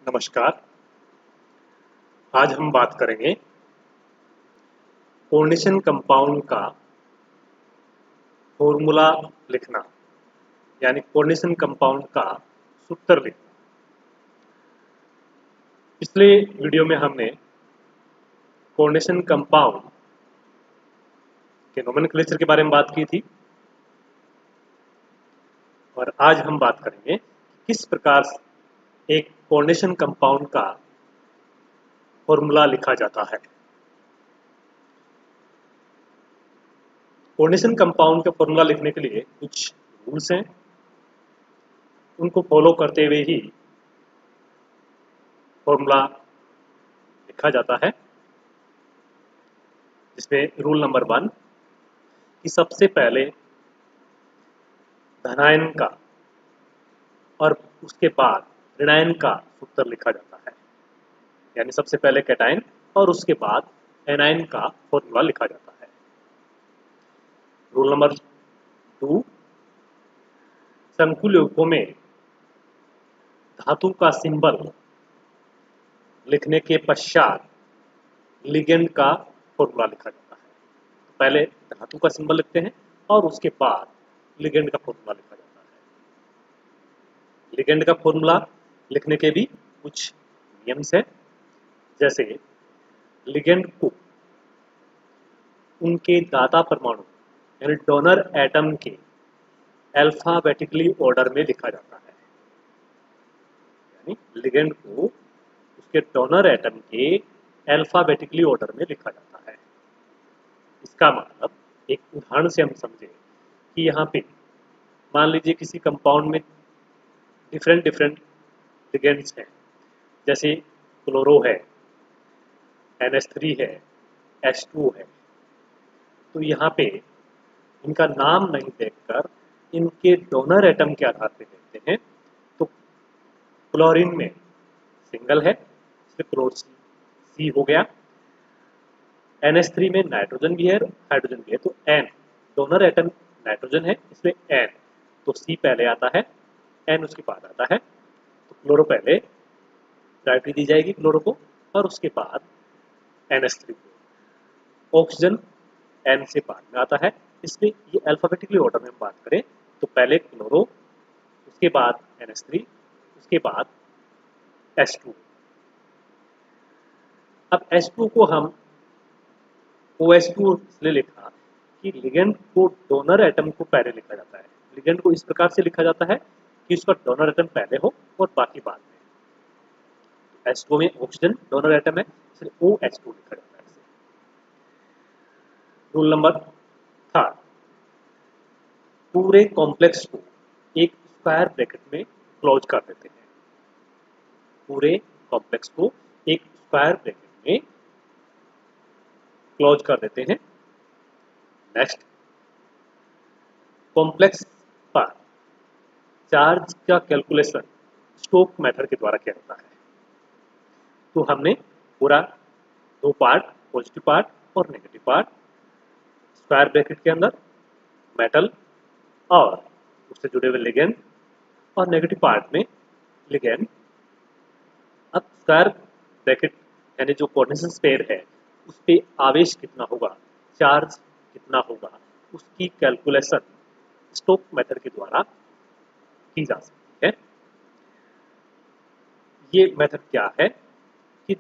नमस्कार। आज हम बात करेंगे कोऑर्डिनेशन कंपाउंड का फॉर्मूला लिखना, यानी कोऑर्डिनेशन कंपाउंड का सूत्र लिखना। पिछले वीडियो में हमने कोऑर्डिनेशन कंपाउंड के नोमेनक्लेचर के बारे में बात की थी और आज हम बात करेंगे किस प्रकार से एक कोऑर्डिनेशन कंपाउंड का फॉर्मूला लिखा जाता है। कोऑर्डिनेशन कंपाउंड का फॉर्मूला लिखने के लिए कुछ रूल्स हैं, उनको फॉलो करते हुए ही फॉर्मूला लिखा जाता है। जिसमें रूल नंबर 1 कि सबसे पहले धनायन का और उसके बाद ऋणायन का सूत्र लिखा जाता है, यानी सबसे पहले कैटायन और उसके बाद एनायन का फॉर्मूला लिखा जाता है। रूल नंबर 2 संकुल यौगिकों में धातु का सिंबल लिखने के पश्चात लिगेंड का फॉर्मूला लिखा जाता है। तो पहले धातु का सिंबल लिखते हैं और उसके बाद लिगेंड का फॉर्मूला लिखा जाता है। लिगेंड का फॉर्मूला लिखने के भी कुछ नियम्स हैं, जैसे लिगेंड को उनके दाता परमाणु यानी डोनर एटम के अल्फाबेटिकली ऑर्डर में लिखा जाता है। यानी लिगेंड को उसके डोनर एटम के अल्फाबेटिकली ऑर्डर में लिखा जाता है। इसका मतलब एक उदाहरण से हम समझे कि यहाँ पे मान लीजिए किसी कंपाउंड में डिफरेंट लिगेंड्स हैं, जैसे क्लोरो है, NH3 है, H2 है। तो यहाँ पे इनका नाम नहीं देखकर इनके डोनर एटम के आधार पे देखते हैं। तो क्लोरीन में सिंगल है इसलिए क्लोर सी हो गया, NH3 में नाइट्रोजन भी है, हाइड्रोजन भी है, तो N डोनर एटम नाइट्रोजन है इसलिए N, तो C पहले आता है, N उसके बाद आता है। तो क्लोरो पहले प्रायोरिटी दी जाएगी क्लोरो को और उसके बाद NH3 को। ऑक्सीजन N से बाद में आता है, इसलिए ये अल्फाबेटिकली ऑर्डर में बात करें तो पहले क्लोरो, उसके बाद NH3, उसके बाद H2। अब H2 को हम OH2 इसलिए लिखा कि लिगेंड को डोनर एटम को पहले लिखा जाता है। लिगेंड को इस प्रकार से लिखा जाता है कि उसका डोनर एटम पहले हो और बाकी बाद में। H2 में ऑक्सीजन डोनर एटम है इसलिए OH2 लिखा जाता है। रूल नंबर 3 पूरे कॉम्प्लेक्स को एक स्क्वायर ब्रैकेट में क्लोज कर देते हैं। पूरे कॉम्प्लेक्स को एक स्क्वायर ब्रैकेट में क्लोज कर देते हैं। नेक्स्ट, कॉम्प्लेक्स पर चार्ज का कैलकुलेशन स्टोक मेथड के द्वारा किया जाता है। तो हमने पूरा 2 पार्ट, पॉजिटिव पार्ट और नेगेटिव पार्ट, स्क्वायर ब्रैकेट के अंदर मेटल और उससे जुड़े हुए लिगेंड और नेगेटिव पार्ट में लिगेंड। अब स्क्वायर ब्रैकेट यानी जो कोऑर्डिनेशन स्पेयर है उस पे आवेश कितना होगा, चार्ज कितना होगा, उसकी कैलकुलेशन स्टोक मेथड के द्वारा की जा सकती है। ये मेथड क्या है कि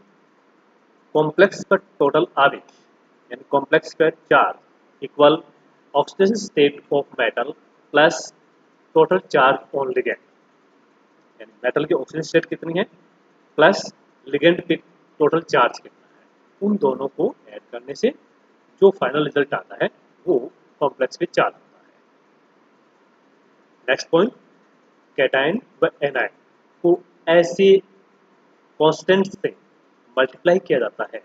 कॉम्प्लेक्स पर टोटल आवेश यानी कॉम्प्लेक्स पर charge equal oxidation state of metal plus total charge on ligand, यानी मेटल की ऑक्सीडेशन स्टेट कितनी है प्लस लिगेंड पे टोटल चार्ज कितना है, उन दोनों को ऐड करने से जो फाइनल रिजल्ट आता है वो कॉम्प्लेक्स पे चार्ज होता है। नेक्स्ट पॉइंट, कैटायन व एनायन को ऐसे कांस्टेंट से मल्टीप्लाई किया जाता है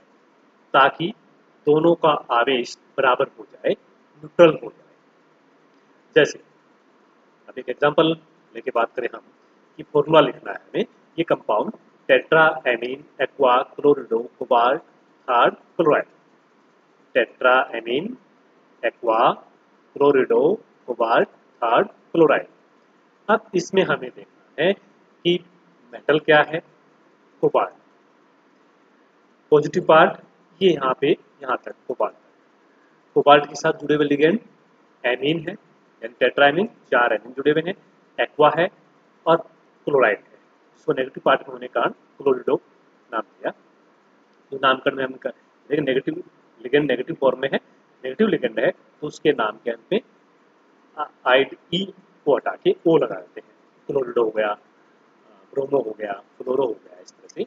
ताकि दोनों का आवेश बराबर हो जाए, न्यूट्रल हो जाए। जैसे अब एक एग्जांपल लेके बात करें हम कि फॉर्मूला लिखना है हमें, ये compound tetra amine aqua chlorido cobalt third chloride, tetra amine aqua chlorido cobalt third chloride. अब इसमें हमें देखना है कि मेटल क्या है, कोबाल्ट। पॉजिटिव पार्ट ये यहाँ पे यहाँ तक कोबाल्ट। कोबाल्ट के साथ जुड़े हुए लिगेंड एमीन है, यानी टेट्रामीन, 4 एमीन जुड़े हुए हैं, एक्वा है और क्लोराइड है, जिसको नेगेटिव पार्ट में होने के कारण क्लोरिडो नाम दिया। जो नामकरण में हम लेकिन नेगेटिव लिगेंड नेगेटिव फॉर्म में है, नेगेटिव लिगेंड है तो उसके नाम के अंत में आइड ई को हटा के ओ लगा देते हैं। क्लोरिडो हो गया, ब्रोमो हो गया, फ्लोरो हो गया, इस तरह से।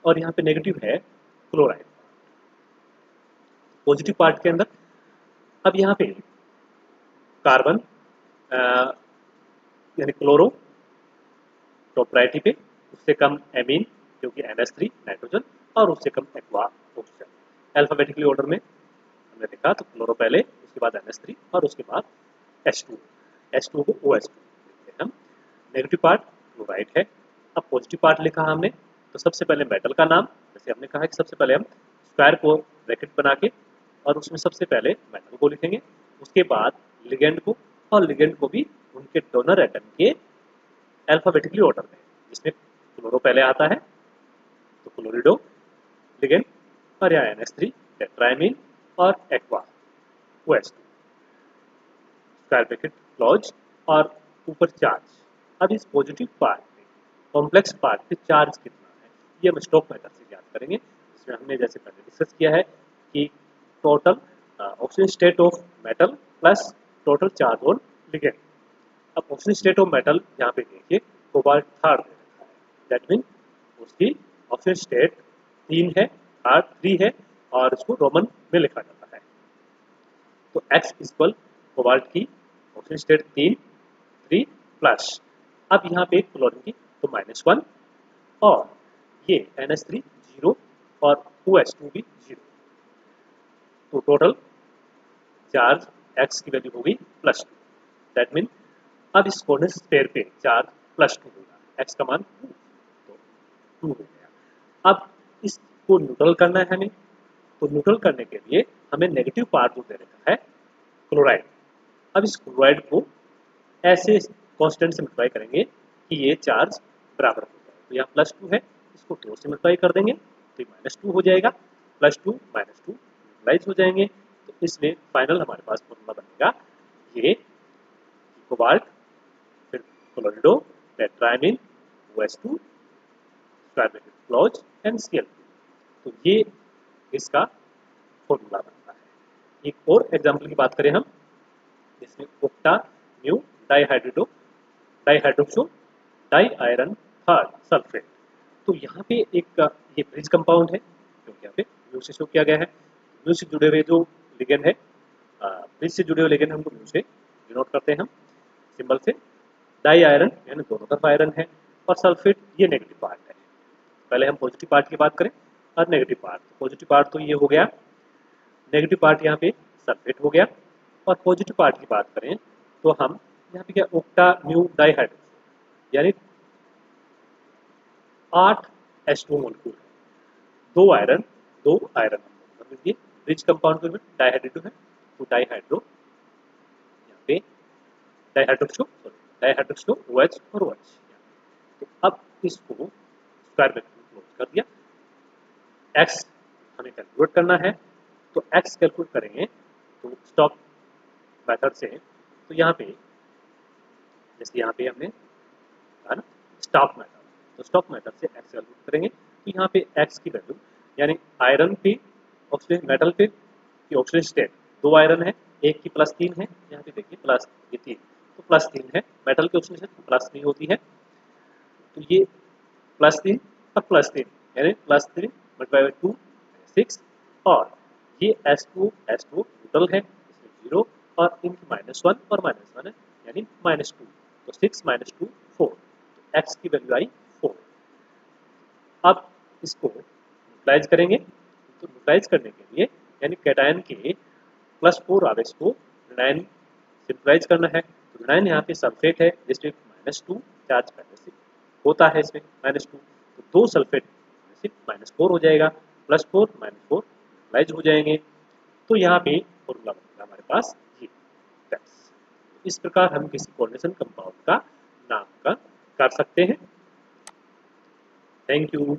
और यहाँ पे नेगेटिव है क्लोराइड। पॉजिटिव पार्ट के अंदर अब यहाँ पे कार्बन यानी क्लोरो टॉप प्रायोरिटी पे, उससे कम एमीन जो कि NH3 नाइट्रोजन, और उससे कम एक्वा ऑक्सीजन। अल्फाबेटिकली ऑर्डर में हमने देखा तो क्लोरो पहले, उसके बाद NH3 और उसके बाद H2 को OH2 लिखते हैं हम। नेगेटिव पार्ट क्लोराइड है। अब पॉजिटिव पार्ट लिखा हमने तो सबसे पहले मेटल का नाम, जैसे हमने कहा कि सबसे पहले हम स्क्वायर को ब्रैकेट बना के और उसमें सबसे पहले मेटल को लिखेंगे, उसके बाद लिगेंड को, और लिगेंड को भी उनके डोनर एटम के अल्फाबेटिकली ऑर्डर में, जिसमें क्लोरो पहले आता है तो क्लोरिडो लिगेंड, और यहाँ NH3 टेट्रामीन और aqua OH2 square bracket close और ऊपर चार्ज। अब इस पॉजिटिव पार्ट में कॉम्प्लेक्स पार्ट पे चार्ज कितना है ये हम स्टोक मेथड से ज्ञात करेंगे, जिसमें हमने जैसे पहले डिस्कस किया है कि total oxygen state of metal plus total charge on ligand. अब ऑक्सीजन स्टेट ऑफ मेटल यहाँ पे देखिए कोबाल्ट थर्ड दे रखा है, दैट मीन उसकी ऑक्सीजन स्टेट 3 है, थर्ड 3 है, और इसको रोमन में लिखा जाता है। तो X इक्वल कोबाल्ट की ऑक्सीजन स्टेट 3 प्लस, अब यहाँ पे क्लोरीन की तो -1, और ये NH3 0 और OH2 भी 0, तो टोटल चार्ज X की वैल्यू होगी +2। दैट मीन अब इस कोऑर्डिनेट पेयर पे चार्ज +2 होगा, X का मान 2, तो 2 हो गया। अब इसको न्यूट्रल करना है हमें, तो न्यूट्रल करने के लिए हमें नेगेटिव पार्ट जो दे रखा है क्लोराइड। अब इस क्लोराइड को ऐसे कांस्टेंट से मल्टीप्लाई करेंगे कि ये चार्ज बराबर हो जाए। तो यहाँ +2 है, इसको 2 से मल्टीप्लाई कर देंगे तो -2 हो जाएगा, +2 -2 न्यूट्रलाइज हो जाएंगे। तो इसमें फाइनल हमारे पास फॉर्मूला बनेगा ये कोबाल्ट, फिर chlorido, tetraammine, OH2 square bracket close and Cl2। तो ये इसका फॉर्मूला बनता है। एक और एग्जांपल की बात करें हम, जिसमें octa mu dihydroxo di iron third sulphate. तो यहाँ पे एक ये ब्रिज कंपाउंड है जो यहाँ पे म्यू से शो किया गया है। म्यू से जुड़े हुए जो लिगेंड है, ब्रिज से जुड़े हुए लिगेंड हमको म्यू से डिनोट करते हैं हम सिंबल से। डाई आयरन यानी दोनों तरफ आयरन है, और सल्फेट ये नेगेटिव पार्ट है। पहले हम पॉजिटिव पार्ट की बात करें और नेगेटिव पार्ट। पॉजिटिव पार्ट तो ये हो गया, नेगेटिव पार्ट यहाँ पे सल्फेट हो गया। और पॉजिटिव पार्ट की बात करें तो हम यहाँ पे क्या ओक्टा म्यू डाइहाइड्रोक्सो यानी 8 H2 मोलिक्यूल है, 2 आयरन ये रिच कंपाउंड में डाइहाइड्रो है, तो डाइहाइड्रो यहाँ पे डाइहाइड्रोक्सो OH और OH। तो अब इसको स्क्वायर ब्रैकेट में क्लोज कर दिया। X हमें कैलकुलेट करना है, तो X कैलकुलेट करेंगे तो स्टॉप मेथड से, तो यहाँ पे जैसे यहाँ पे हमने कहा ना स्टॉप मेथड, तो स्टॉप मेथड से X कैलकुलेट करेंगे। तो यहाँ पे X की वैल्यू यानी आयरन पे ऑक्सीजन मेटल पे की ऑक्सीजन स्टेट 2 आयरन है, एक की +3 है, यहाँ पे देखिए प्लस ये 3, तो +3 है। मेटल की ऑक्सीजन स्टेट +3 होती है, तो ये +3 और +3 यानी +3 × 2 6, और ये H2 न्यूट्रल है, इसमें 0 और इनकी -1 और -1 है यानी -2, तो 6 - 2 4, तो X की वैल्यू आई 4। अब इसको न्यूट्रलाइज करेंगे, तो न्यूट्रलाइज करने के लिए यानी कैटायन के +4 आवेश को ऋणायन से न्यूट्रलाइज करना है। तो ऋणायन यहाँ पे सल्फेट है जिसमें -2 चार्ज पहले से होता है, इसमें -2, तो 2 सल्फेट सिर्फ -4 हो जाएगा, +4 - 4 न्यूट्रलाइज हो जाएंगे। तो यहाँ पे फॉर्मूला बनेगा हमारे पास ये X। इस प्रकार हम किसी कोऑर्डिनेशन कंपाउंड का नामकरण कर सकते हैं। Thank you.